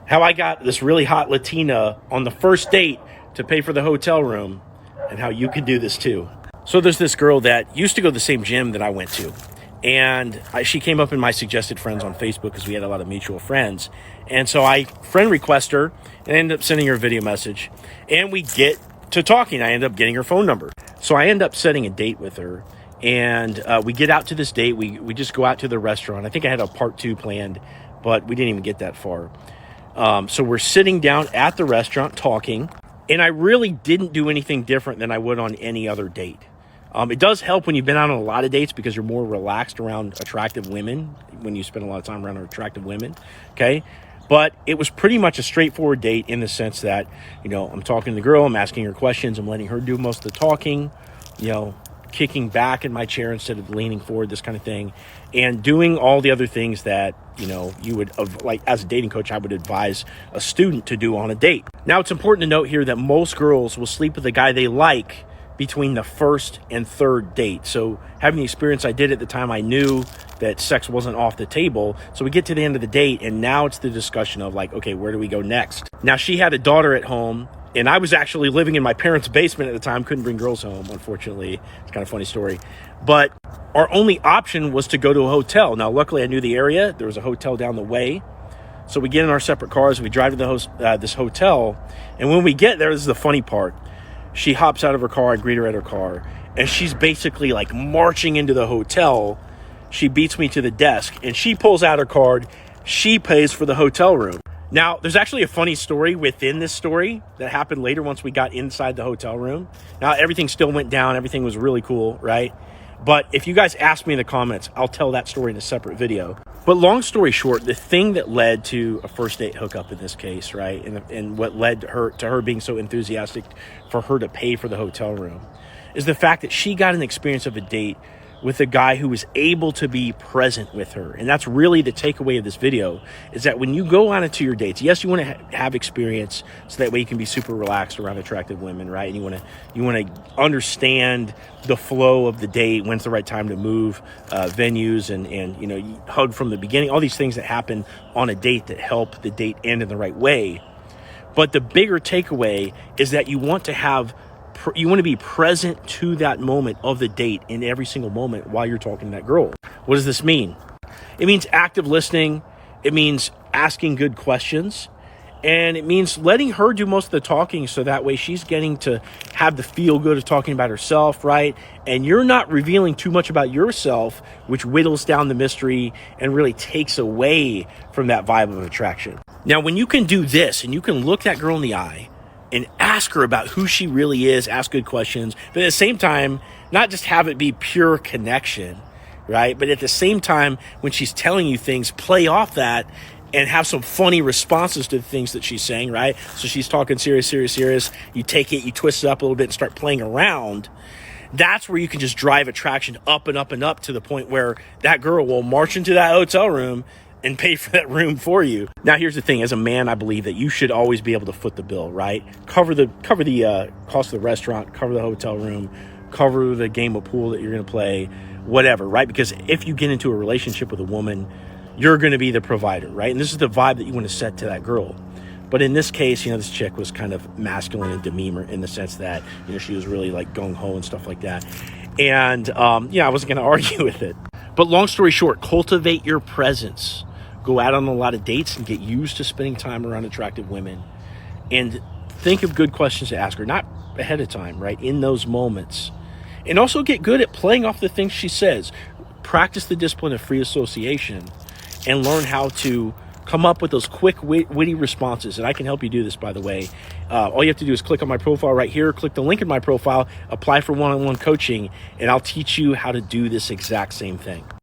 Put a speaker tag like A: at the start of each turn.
A: how I got this really hot Latina on the first date to pay for the hotel room, and how you can do this too. So there's this girl that used to go to the same gym that I went to. And she came up in my suggested friends on Facebook because we had a lot of mutual friends. And so I friend request her and end up sending her a video message. And we get to talking. I end up getting her phone number. So I end up setting a date with her. And we get out to this date. We just go out to the restaurant. I think I had a part 2 planned, but we didn't even get that far. So we're sitting down at the restaurant talking. And I really didn't do anything different than I would on any other date. It does help when you've been out on a lot of dates because you're more relaxed around attractive women when you spend a lot of time around attractive women, okay? But it was pretty much a straightforward date in the sense that, I'm talking to the girl, I'm asking her questions, I'm letting her do most of the talking, kicking back in my chair instead of leaning forward, this kind of thing, and doing all the other things that, you would, like as a dating coach, I would advise a student to do on a date. Now, it's important to note here that most girls will sleep with a guy they like between the first and third date. So having the experience I did at the time, I knew that sex wasn't off the table. So we get to the end of the date, and now it's the discussion of like, okay, where do we go next? Now, she had a daughter at home, and I was actually living in my parents' basement at the time. Couldn't bring girls home, unfortunately. It's kind of a funny story. But our only option was to go to a hotel. Now, luckily, I knew the area. There was a hotel down the way. So we get in our separate cars. We drive to this hotel. And when we get there, this is the funny part. She hops out of her car. I greet her at her car. And she's basically like marching into the hotel. She beats me to the desk. And she pulls out her card. She pays for the hotel room. Now, there's actually a funny story within this story that happened later once we got inside the hotel room. Now, everything still went down. Everything was really cool, right? But if you guys ask me in the comments, I'll tell that story in a separate video. But long story short, the thing that led to a first date hookup in this case, right, and what led to her being so enthusiastic for her to pay for the hotel room is the fact that she got an experience of a date with a guy who was able to be present with her. And that's really the takeaway of this video, is that when you go on into your dates, yes, you want to have experience so that way you can be super relaxed around attractive women, right? And you want to understand the flow of the date, when's the right time to move, venues, and you hug from the beginning, all these things that happen on a date that help the date end in the right way. But the bigger takeaway is that you want to be present to that moment of the date in every single moment while you're talking to that girl. What does this mean? It means active listening. It means asking good questions. And it means letting her do most of the talking so that way she's getting to have the feel good of talking about herself, right? And you're not revealing too much about yourself, which whittles down the mystery and really takes away from that vibe of attraction. Now, when you can do this and you can look that girl in the eye and ask her about who she really is, ask good questions, but at the same time, not just have it be pure connection, right? But at the same time, when she's telling you things, play off that and have some funny responses to the things that she's saying, right? So she's talking serious. You take it, you twist it up a little bit and start playing around. That's where you can just drive attraction up and up and up to the point where that girl will march into that hotel room and pay for that room for you. Now, here's the thing. As a man, I believe that you should always be able to foot the bill, right? Cover the cost of the restaurant, cover the hotel room, cover the game of pool that you're going to play, whatever, right? Because if you get into a relationship with a woman, you're going to be the provider, right? And this is the vibe that you want to set to that girl. But in this case, this chick was kind of masculine in demeanor in the sense that, she was really like gung-ho and stuff like that. And, I wasn't going to argue with it. But long story short, cultivate your presence. Go out on a lot of dates and get used to spending time around attractive women. And think of good questions to ask her, not ahead of time, right? In those moments. And also get good at playing off the things she says. Practice the discipline of free association and learn how to come up with those quick, witty responses. And I can help you do this, by the way. All you have to do is click on my profile right here, click the link in my profile, apply for one-on-one coaching, and I'll teach you how to do this exact same thing.